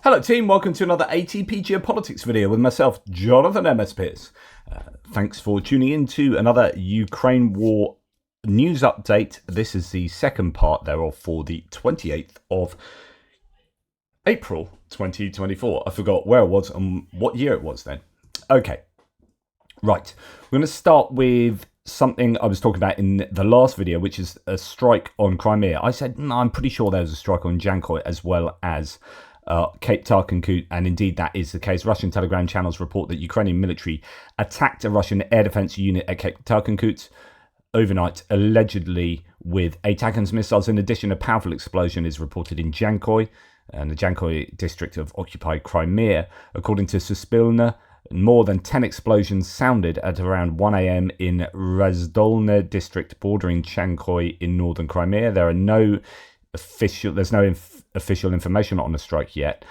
Hello team, welcome to another ATP Geopolitics video with myself, Jonathan M.S. Pierce. Thanks for tuning in to another Ukraine war news update. This is the second part thereof for the 28th of April 2024. I forgot where it was and what year it was then. Okay, right. We're going to start with something I was talking about in the last video, which is a strike on Crimea. I said, I'm pretty sure there was a strike on Jankoy as well as Cape Tarkankut, and indeed that is the case. Russian Telegram channels report that Ukrainian military attacked a Russian air defense unit at Cape Tarkankut overnight, allegedly with ATACMS missiles. In addition, a powerful explosion is reported in Jankoy, and the Jankoy district of occupied Crimea. According to Suspilna, more than 10 explosions sounded at around 1 a.m. in Razdolne district bordering Jankoy in northern Crimea. There's no official information on the strike yet.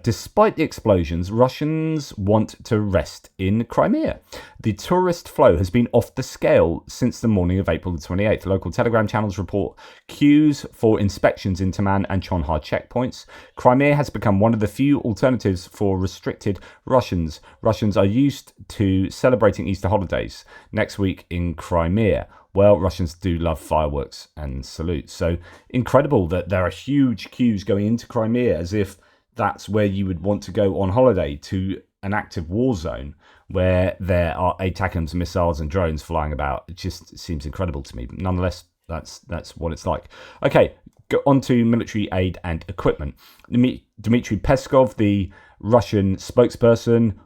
Despite the explosions, Russians want to rest in Crimea. The tourist flow has been off the scale since the morning of April the 28th. Local Telegram channels report queues for inspections in Taman and Chonhar checkpoints. Crimea has become one of the few alternatives for restricted Russians. Russians are used to celebrating Easter holidays next week in Crimea. Well, Russians do love fireworks and salutes. So incredible that there are huge queues going into Crimea, as if that's where you would want to go on holiday, to an active war zone where there are ATACMS missiles and drones flying about. It just seems incredible to me. But nonetheless, that's what it's like. Okay, go on to military aid and equipment. Dmitry Peskov, the Russian spokesperson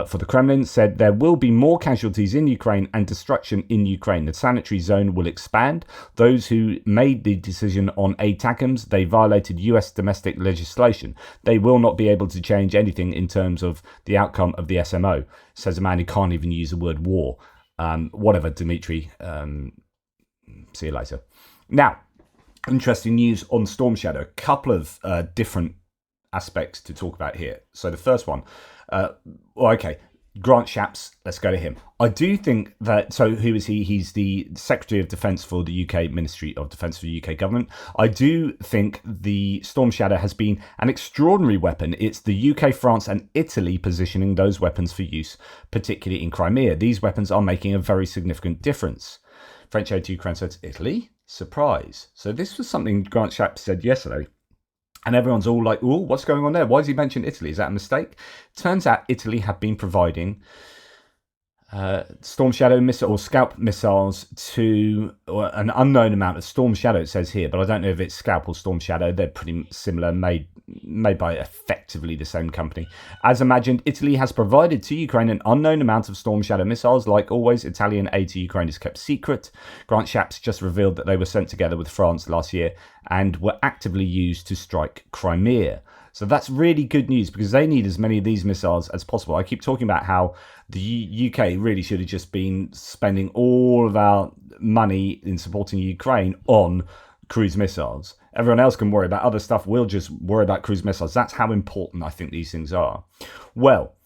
for the Kremlin, said there will be more casualties in Ukraine and destruction in Ukraine. The sanitary zone will expand. Those who made the decision on ATACMS, they violated US domestic legislation. They will not be able to change anything in terms of the outcome of the SMO, says a man who can't even use the word war. Whatever, Dmitry. See you later. Now, interesting news on Storm Shadow. A couple of different aspects to talk about here. So the first one, Grant Shapps, let's go to him. I do think that, so who is he? He's the Secretary of Defence for the UK Ministry of Defence for the UK government. I do think the Storm Shadow has been an extraordinary weapon. It's the UK, France and Italy positioning those weapons for use, particularly in Crimea. These weapons are making a very significant difference. French aid to Ukraine, so it's Italy? Surprise. So this was something Grant Shapps said yesterday. And everyone's all like, oh, what's going on there? Why does he mention Italy? Is that a mistake? Turns out Italy have been providing Storm Shadow missile or Scalp missiles to an unknown amount of Storm Shadow, it says here, but I don't know if it's Scalp or Storm Shadow. They're pretty similar, made by effectively the same company. As imagined, Italy has provided to Ukraine an unknown amount of Storm Shadow missiles. Like always, Italian aid to Ukraine is kept secret. Grant Shapps just revealed that they were sent together with France last year and were actively used to strike Crimea. So that's really good news, because they need as many of these missiles as possible. I keep talking about how the UK really should have just been spending all of our money in supporting Ukraine on cruise missiles. Everyone else can worry about other stuff. We'll just worry about cruise missiles. That's how important I think these things are. Well,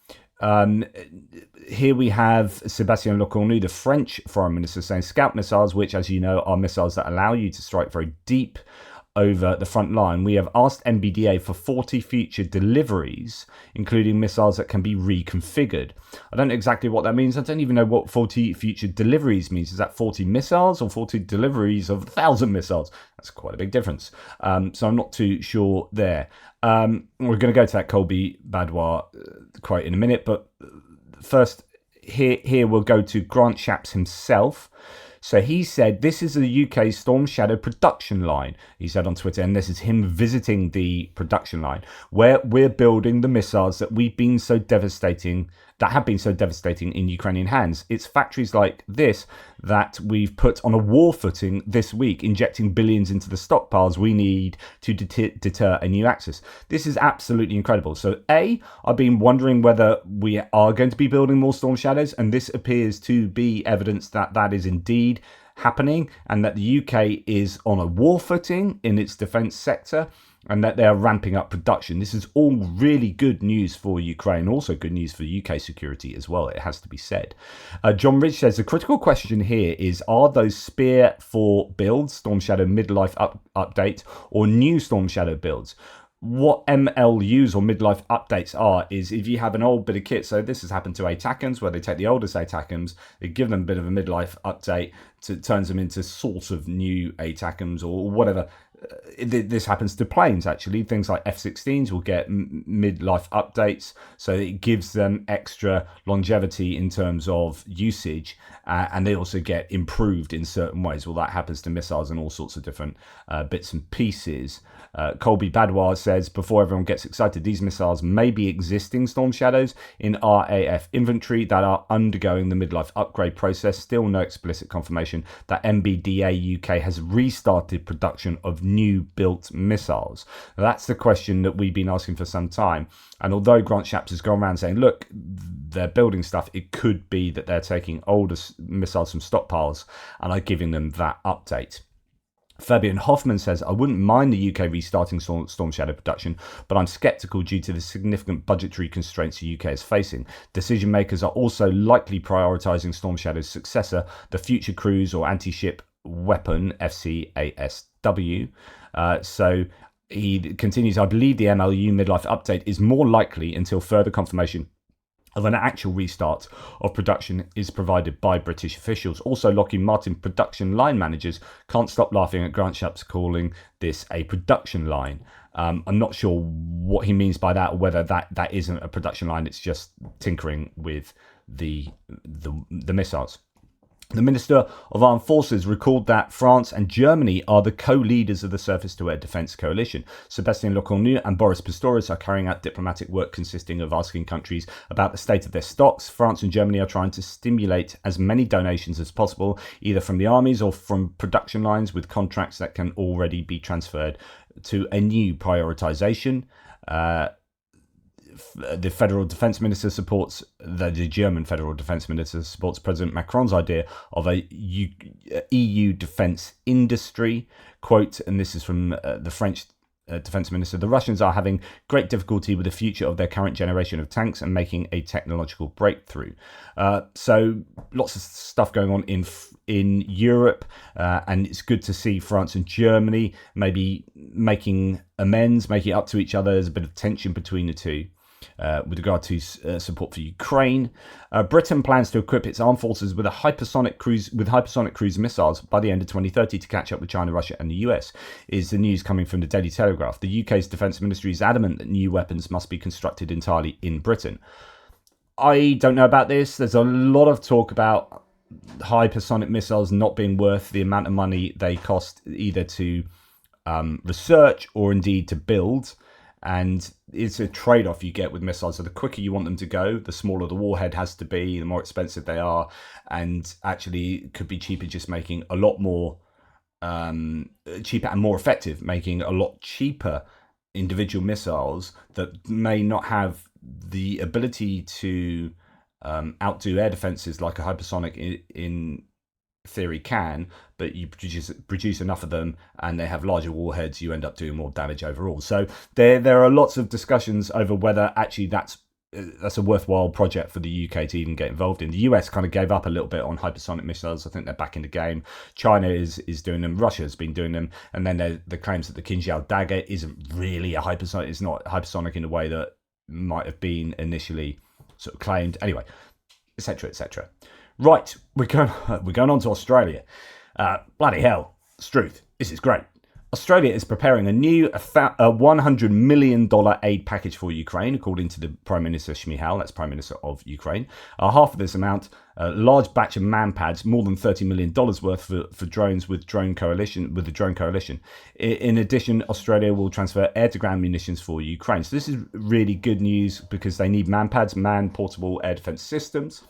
here we have Sébastien Lecornu, the French foreign minister, saying Scalp missiles, which, as you know, are missiles that allow you to strike very deep over the front line. We have asked MBDA for 40 future deliveries, including missiles that can be reconfigured. I don't know exactly what that means. I don't even know what 40 future deliveries means. Is that 40 missiles or 40 deliveries of 1,000 missiles? That's quite a big difference. So I'm not too sure there. We're going to go to that Colby Badwa quote in a minute, but first, here we'll go to Grant Shapps himself. So he said, this is the UK Storm Shadow production line, he said on Twitter, and this is him visiting the production line, where we're building the missiles that have been so devastating in Ukrainian hands. It's factories like this that we've put on a war footing this week, injecting billions into the stockpiles we need to deter a new Axis. This is absolutely incredible. So I've been wondering whether we are going to be building more Storm Shadows, and this appears to be evidence that that is indeed happening, and that the UK is on a war footing in its defence sector, and that they are ramping up production. This is all really good news for Ukraine, also good news for UK security as well, it has to be said. John Ridge says, the critical question here is, are those Spear 4 builds, Storm Shadow midlife update, or new Storm Shadow builds? what MLUs or midlife updates are is if you have an old bit of kit. So this has happened to ATACMS, where they take the oldest ATACMS, they give them a bit of a midlife update, turns them into sort of new ATACMS or whatever. This happens to planes, actually. Things like F-16s will get midlife updates, so it gives them extra longevity in terms of usage, and they also get improved in certain ways. Well, that happens to missiles and all sorts of different bits and pieces. Colby Badwar says, before everyone gets excited, these missiles may be existing Storm Shadows in RAF inventory that are undergoing the midlife upgrade process. Still no explicit confirmation that MBDA UK has restarted production of new built missiles. Now, that's the question that we've been asking for some time. And although Grant Shapps has gone around saying, look, they're building stuff, it could be that they're taking older missiles from stockpiles and are giving them that update. Fabian Hoffman says, I wouldn't mind the UK restarting Storm Shadow production, but I'm sceptical due to the significant budgetary constraints the UK is facing. Decision makers are also likely prioritising Storm Shadow's successor, the Future Cruise or Anti-Ship Weapon, FCASW. So he continues, I believe the MLU midlife update is more likely until further confirmation of an actual restart of production is provided by British officials. Also, Lockheed Martin production line managers can't stop laughing at Grant Shapps calling this a production line. I'm not sure what he means by that, or whether that isn't a production line, it's just tinkering with the missiles. The Minister of Armed Forces recalled that France and Germany are the co-leaders of the Surface-to-Air Defence Coalition. Sébastien Lecornu and Boris Pistorius are carrying out diplomatic work consisting of asking countries about the state of their stocks. France and Germany are trying to stimulate as many donations as possible, either from the armies or from production lines with contracts that can already be transferred to a new prioritisation. The federal defense minister supports the German federal defense minister supports President Macron's idea of a EU defense industry. Quote, and this is from the French defense minister, the Russians are having great difficulty with the future of their current generation of tanks and making a technological breakthrough. So lots of stuff going on in Europe, and it's good to see France and Germany maybe making amends, making it up to each other. There's a bit of tension between the two. With regard to support for Ukraine, Britain plans to equip its armed forces with hypersonic cruise missiles by the end of 2030 to catch up with China, Russia, and the US. Is the news coming from the Daily Telegraph? The UK's Defence Ministry is adamant that new weapons must be constructed entirely in Britain. I don't know about this. There's a lot of talk about hypersonic missiles not being worth the amount of money they cost either to research or indeed to build. And it's a trade-off you get with missiles. So the quicker you want them to go, the smaller the warhead has to be, the more expensive they are. And actually, it could be cheaper just making a lot more, cheaper and more effective, making a lot cheaper individual missiles that may not have the ability to outdo air defenses like a hypersonic in theory can, but you produce enough of them and they have larger warheads, you end up doing more damage overall. So there are lots of discussions over whether actually that's a worthwhile project for the UK to even get involved in. The US kind of gave up a little bit on hypersonic missiles. I think they're back in the game. China is doing them. Russia's been doing them. And then the claims that the Kinzhal dagger isn't really a hypersonic. It's not hypersonic in the way that might have been initially sort of claimed. Anyway, etc., etc. Right, we're going on to Australia. Bloody hell, Struth, this is great. Australia is preparing a new $100 million aid package for Ukraine, according to the Prime Minister Shmyhal, that's Prime Minister of Ukraine. Half of this amount, a large batch of manpads, more than $30 million worth for drones with the Drone Coalition. In addition, Australia will transfer air-to-ground munitions for Ukraine. So this is really good news because they need manpads, man-portable air defense systems.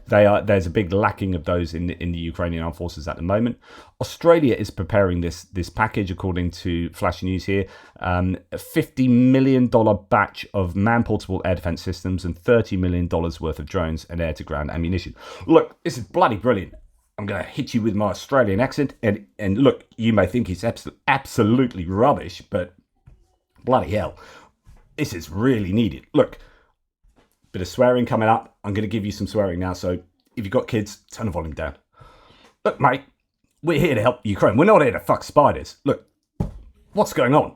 There's a big lacking of those in the Ukrainian armed forces at the moment. Australia is preparing this package, according to Flash News here. A $50 million batch of man-portable air defense systems and $30 million worth of drones and air-to-ground ammunition. Look, this is bloody brilliant. I'm going to hit you with my Australian accent. And look, you may think it's absolutely rubbish, but bloody hell, this is really needed. Look, bit of swearing coming up. I'm going to give you some swearing now, so if you've got kids, turn the volume down. Look, mate, we're here to help Ukraine. We're not here to fuck spiders. Look, what's going on?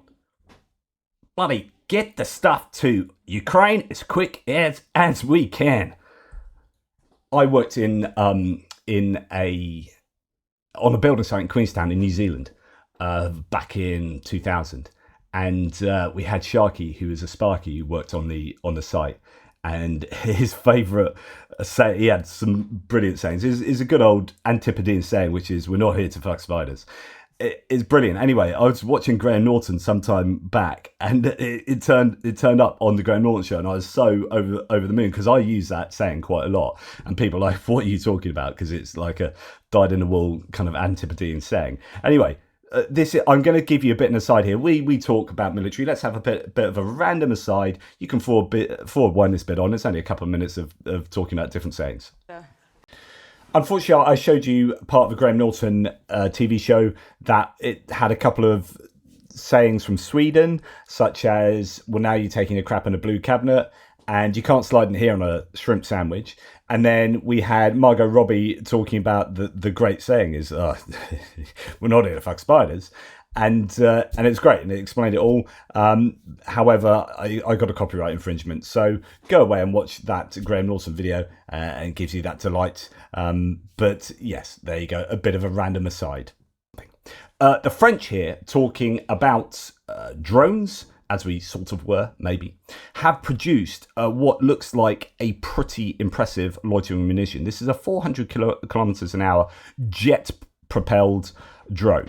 bloody get the stuff to Ukraine as quick as we can. I worked in a on a building site in Queenstown in New Zealand back in 2000, and we had Sharky, who was a Sparky who worked on the site, and his favourite say, he had some brilliant sayings. Is a good old Antipodean saying, which is "We're not here to fuck spiders." It's brilliant. Anyway, I was watching Graham Norton sometime back, and it turned up on the Graham Norton show, and I was so over the moon because I use that saying quite a lot, and people are like, "What are you talking about?" Because it's like a dyed-in-the-wool kind of Antipodean saying. Anyway, I'm going to give you a bit of an aside here. We talk about military. Let's have a bit of a random aside. You can forward wind this bit on. It's only a couple of minutes of talking about different sayings. Yeah. Unfortunately, I showed you part of the Graham Norton TV show that it had a couple of sayings from Sweden, such as, well, now you're taking a crap in a blue cabinet, and you can't slide in here on a shrimp sandwich. And then we had Margot Robbie talking about the great saying is, we're not here to fuck spiders. And it's great, and it explained it all. However, I got a copyright infringement, so go away and watch that Graham Norton video, and it gives you that delight. But yes, there you go, a bit of a random aside. The French here, talking about drones, as we sort of were, maybe, have produced what looks like a pretty impressive loitering munition. This is a 400 kilometers an hour jet-propelled drone.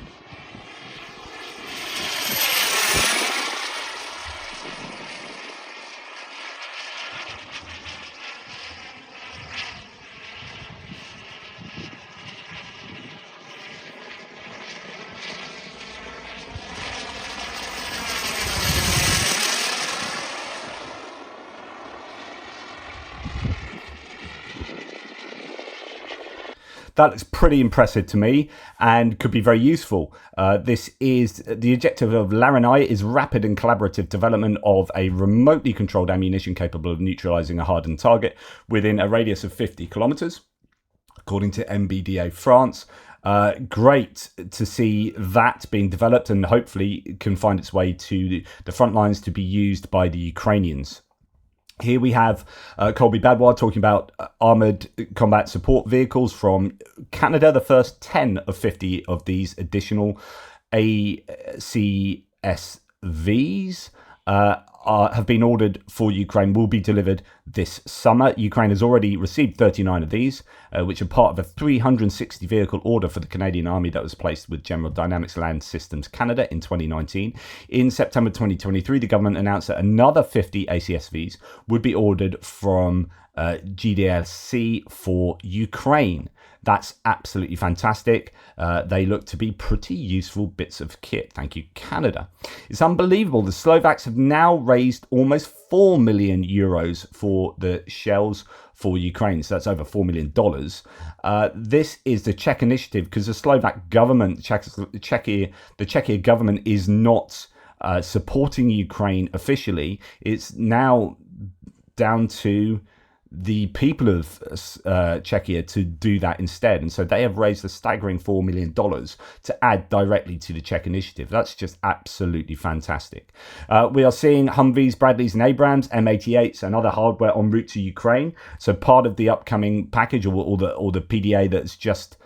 That looks pretty impressive to me and could be very useful. This is the objective of Laranai is rapid and collaborative development of a remotely controlled ammunition capable of neutralizing a hardened target within a radius of 50 kilometers, according to MBDA France. Great to see that being developed, and hopefully can find its way to the front lines to be used by the Ukrainians. Here we have Colby Badwar talking about armoured combat support vehicles from Canada. The first 10 of 50 of these additional ACSVs have been ordered for Ukraine, will be delivered this summer. Ukraine has already received 39 of these, which are part of a 360 vehicle order for the Canadian Army that was placed with General Dynamics Land Systems Canada in 2019. In September 2023, the government announced that another 50 ACSVs would be ordered from GDLC for Ukraine. That's absolutely fantastic. They look to be pretty useful bits of kit. Thank you, Canada. It's unbelievable. The Slovaks have now raised almost 4 million euros for the shells for Ukraine. So that's over $4 million. This is the Czech initiative because the Slovak government, the Czechia government is not supporting Ukraine officially. It's now down to the people of Czechia to do that instead, and so they have raised a staggering $4 million to add directly to the Czech initiative. That's just absolutely fantastic. We are seeing Humvees, Bradleys and Abrams, M88s and other hardware en route to Ukraine, so part of the upcoming package or the PDA that's just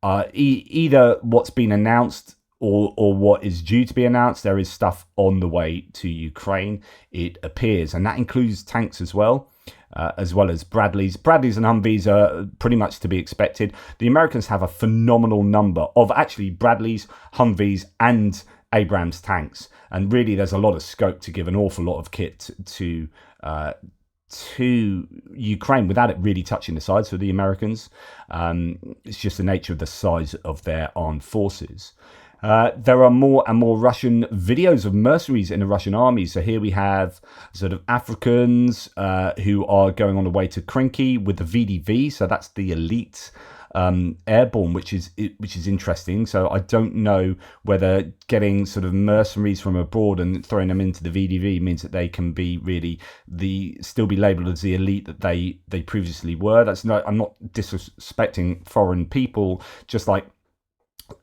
either what's been announced or what is due to be announced. There is stuff on the way to Ukraine, it appears, and that includes tanks as well as Bradleys. Bradleys and Humvees are pretty much to be expected. The Americans have a phenomenal number of actually Bradleys, Humvees and Abrams tanks, and really there's a lot of scope to give an awful lot of kit to Ukraine without it really touching the sides of the Americans. It's just the nature of the size of their armed forces. There are more and more Russian videos of mercenaries in the Russian army. So here we have sort of Africans who are going on the way to Krinky with the VDV. So that's the elite airborne, which is interesting. So I don't know whether getting sort of mercenaries from abroad and throwing them into the VDV means that they can be really still be labelled as the elite that they previously were. I'm not disrespecting foreign people, just like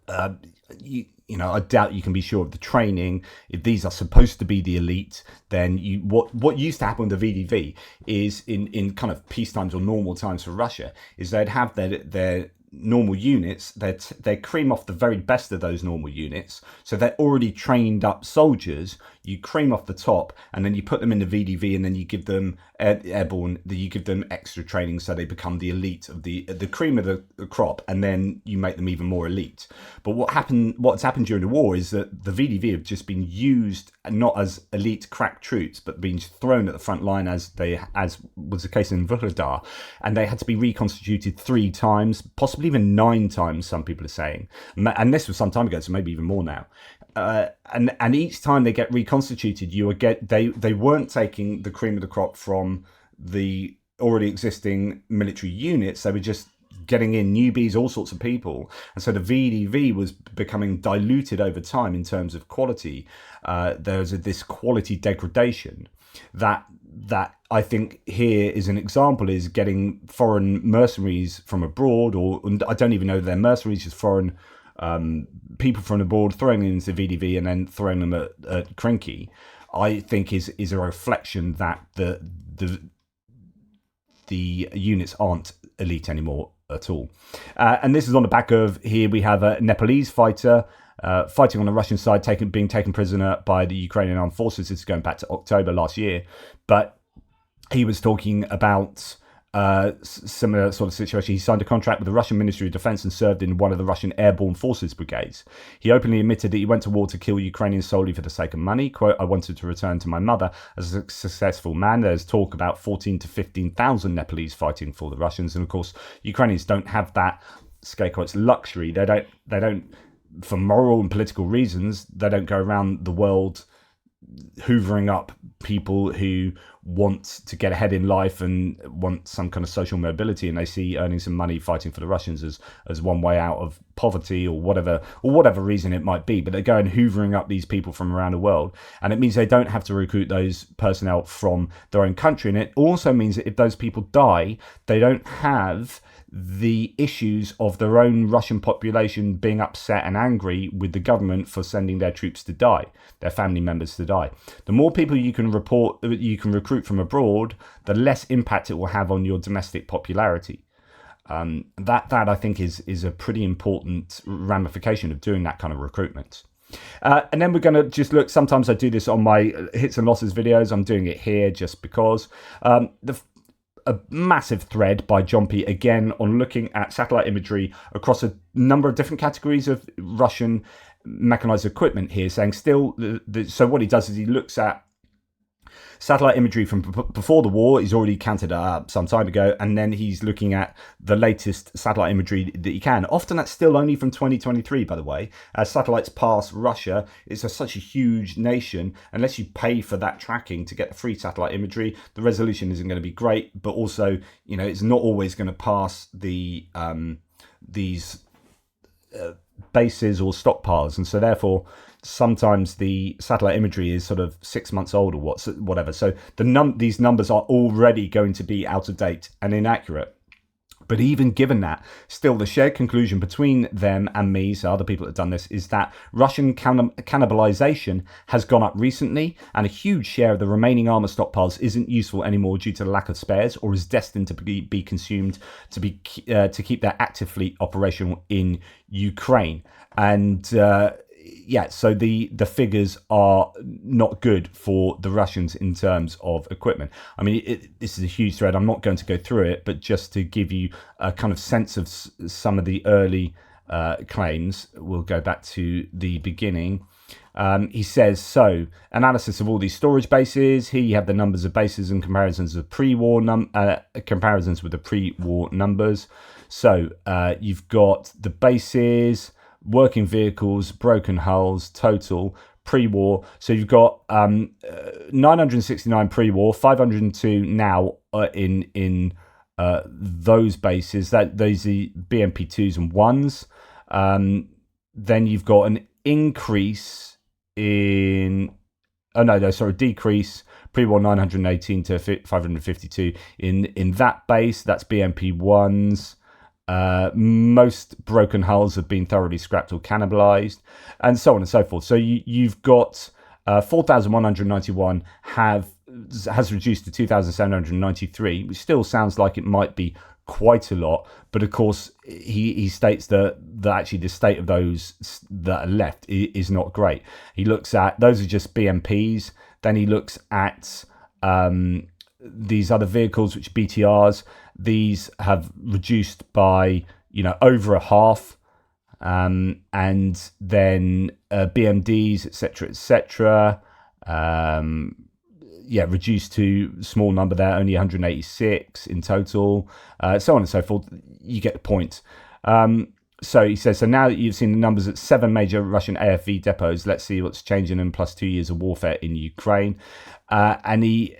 I doubt you can be sure of the training. If these are supposed to be the elite, then what used to happen with the VDV is in kind of peace times or normal times for Russia is they'd have their normal units, they cream off the very best of those normal units. So they're already trained up soldiers. You cream off the top, and then you put them in the VDV, and then you give them airborne. You give them extra training, so they become the elite of the cream of the crop, and then you make them even more elite. But what's happened during the war is that the VDV have just been used not as elite crack troops, but been thrown at the front line as was the case in Vuhledar, and they had to be reconstituted 3 times, possibly even 9 times. Some people are saying, and this was some time ago, so maybe even more now. And each time they get reconstituted, they weren't taking the cream of the crop from the already existing military units. They were just getting in newbies, all sorts of people, and so the VDV was becoming diluted over time in terms of quality. There's this quality degradation that I think here is an example, is getting foreign mercenaries from abroad, or I don't even know they're mercenaries, just foreign people from abroad, throwing them into the VDV and then throwing them at Krinky. I think is a reflection that the units aren't elite anymore at all. And this is on the back of, here we have a Nepalese fighter fighting on the Russian side, being taken prisoner by the Ukrainian armed forces. This is going back to October last year, but he was talking about similar sort of situation. He signed a contract with the Russian Ministry of Defense and served in one of the Russian airborne forces brigades. He openly admitted that he went to war to kill Ukrainians solely for the sake of money. Quote, "I wanted to return to my mother as a successful man." There's talk about 14 to 15,000 Nepalese fighting for the Russians, and of course Ukrainians don't have that, scare quotes, luxury. They don't, for moral and political reasons, they don't go around the world hoovering up people who want to get ahead in life and want some kind of social mobility, and they see earning some money fighting for the Russians as one way out of poverty or whatever reason it might be. But they're going hoovering up these people from around the world, and it means they don't have to recruit those personnel from their own country. And it also means that if those people die, they don't have the issues of their own Russian population being upset and angry with the government for sending their troops to die, their family members to die. The more people you can recruit from abroad, the less impact it will have on your domestic popularity. That I think is a pretty important ramification of doing that kind of recruitment. And then we're going to just look, sometimes I do this on my hits and losses videos. I'm doing it here just because. A massive thread by John P. again on looking at satellite imagery across a number of different categories of Russian mechanized equipment here, saying still, so what he does is he looks at satellite imagery from before the war. He's already counted it up some time ago, and then he's looking at the latest satellite imagery that he can. Often that's still only from 2023, by the way. As satellites pass Russia, it's such a huge nation. Unless you pay for that tracking to get the free satellite imagery, the resolution isn't going to be great. But also, it's not always going to pass these bases or stockpiles, and so therefore sometimes the satellite imagery is sort of 6 months old or whatever. So these numbers are already going to be out of date and inaccurate. But even given that, still the shared conclusion between them and me, so other people that have done this, is that Russian cannibalization has gone up recently, and a huge share of the remaining armor stockpiles isn't useful anymore due to the lack of spares, or is destined to be consumed to keep their active fleet operational in Ukraine. And so the figures are not good for the Russians in terms of equipment. I mean, this is a huge thread. I'm not going to go through it, but just to give you a kind of sense of some of the early claims, we'll go back to the beginning. He says, so, analysis of all these storage bases. Here you have the numbers of bases and comparisons of comparisons with the pre-war numbers. So you've got the bases, working vehicles, broken hulls, total pre-war. So you've got 969 pre-war, 502 now in those bases. Those are BMP2s and 1s. Then you've got an increase decrease pre-war 918 to 552 in that base. That's BMP 1s. Most broken hulls have been thoroughly scrapped or cannibalized, and so on and so forth. So you've got 4,191 has reduced to 2,793, which still sounds like it might be quite a lot. But of course, he states that actually the state of those that are left is not great. He looks at those are just BMPs. Then he looks at these other vehicles, which BTRs. These have reduced by over a half, and then BMDs, etc. Reduced to small number there, only 186 in total, so on and so forth. You get the point. So he says, so now that you've seen the numbers at 7 major Russian AFV depots, let's see what's changing in plus 2 years of warfare in Ukraine. And he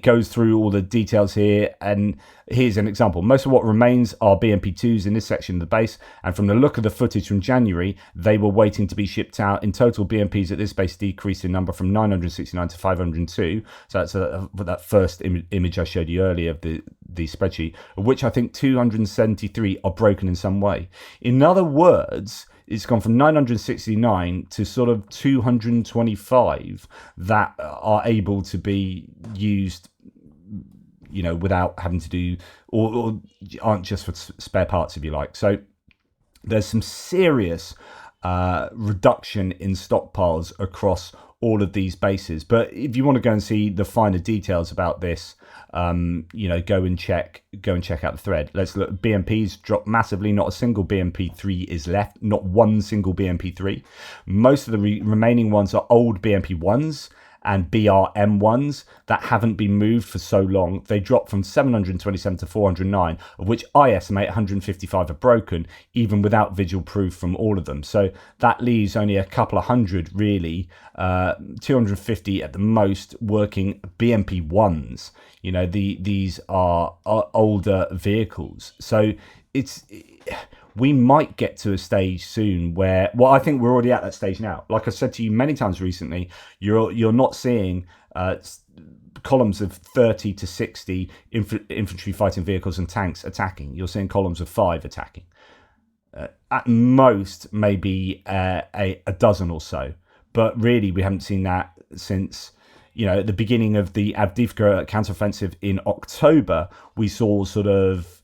goes through all the details here. And here's an example. Most of what remains are BMP-2s in this section of the base. And from the look of the footage from January, they were waiting to be shipped out. In total, BMPs at this base decreased in number from 969 to 502. So that's that first image I showed you earlier of the spreadsheet, of which I think 273 are broken in some way. In other words, it's gone from 969 to sort of 225 that are able to be used, without having to do, or aren't just for spare parts, if you like. So there's some serious reduction in stockpiles across all of these bases. But if you want to go and see the finer details about this, go and check out the thread. Let's look. BMPs dropped massively. Not a single BMP3 is left. Not one single BMP3. Most of the remaining ones are old BMP1s and BRM1s that haven't been moved for so long. They dropped from 727 to 409, of which I estimate 155 are broken, even without visual proof from all of them. So that leaves only a couple of hundred, really, 250 at the most, working BMP1s. These are older vehicles. So we might get to a stage soon where, well, I think we're already at that stage now. Like I said to you many times recently, you're not seeing columns of 30 to 60 infantry fighting vehicles and tanks attacking. You're seeing columns of 5 attacking. At most, maybe a dozen or so. But really, we haven't seen that since, at the beginning of the Avdiivka counteroffensive in October. We saw sort of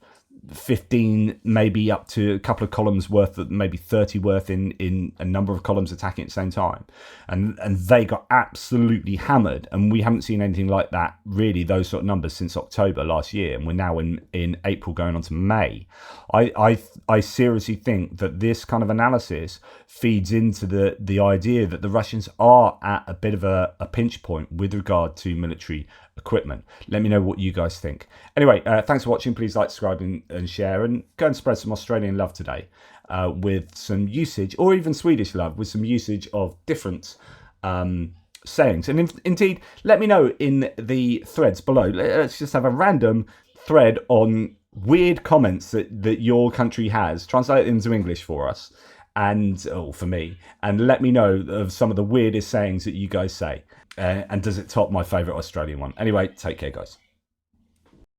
15, maybe up to a couple of columns worth, maybe 30 worth in a number of columns attacking at the same time, and they got absolutely hammered. And we haven't seen anything like that, really, those sort of numbers, since October last year, and we're now in April going on to May. I seriously think that this kind of analysis feeds into the idea that the Russians are at a bit of a pinch point with regard to military equipment. Let me know what you guys think. Anyway, thanks for watching. Please like, subscribe and share, and go and spread some Australian love today with some usage, or even Swedish love with some usage of different sayings. And indeed, let me know in the threads below. Let's just have a random thread on weird comments that your country has. Translate them into English for us, and for me, and let me know of some of the weirdest sayings that you guys say. And does it top my favourite Australian one? Anyway, take care, guys.